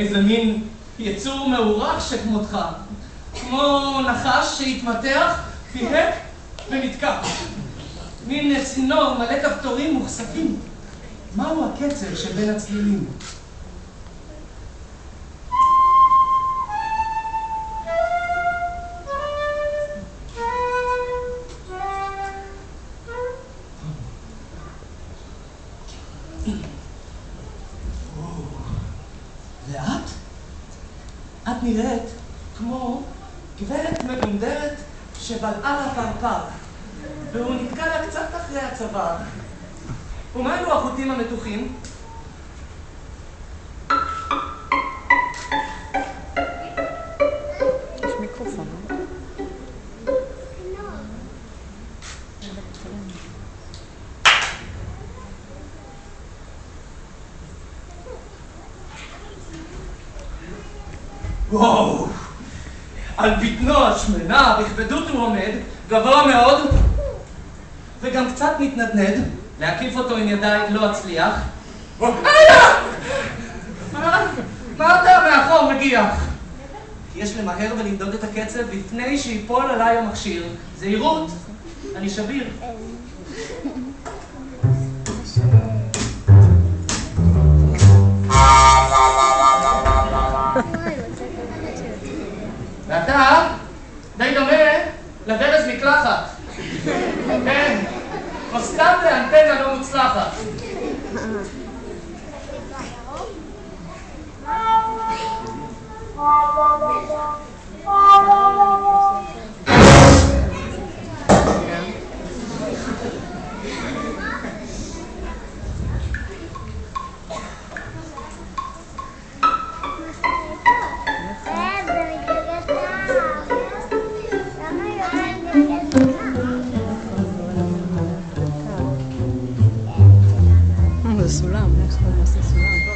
איזה מין יצור מאורח שכמותך. כמו נחש שהתמתח, פיהק ונתקע. מין צינור מלא כפתורים מוחשפים. מהו הקצב שבין הצלילים? ואת? את נראית כמו גברת מגונדרת שבלעה לה פרפר, והוא נתקע לה קצת אחרי הצוואר. ומה אלו החוטים המתוחים? יש מיקרופון. וואו! על בטנו השמנה, בכבדות הוא עומד, גבוה מאוד, וגם קצת מתנדנד. להקיף אותו עם ידיים לא אצליח. מה אתה מאחור מגיח? יש למהר ולמדוד את הקצב לפני שיפול עליי המכשיר. זהירות, אני שביר. ואתה די דומה לברז מקלחת. כן, או סתם לאנטנה לא מוצלחת. זה סולם, איך זה סולם?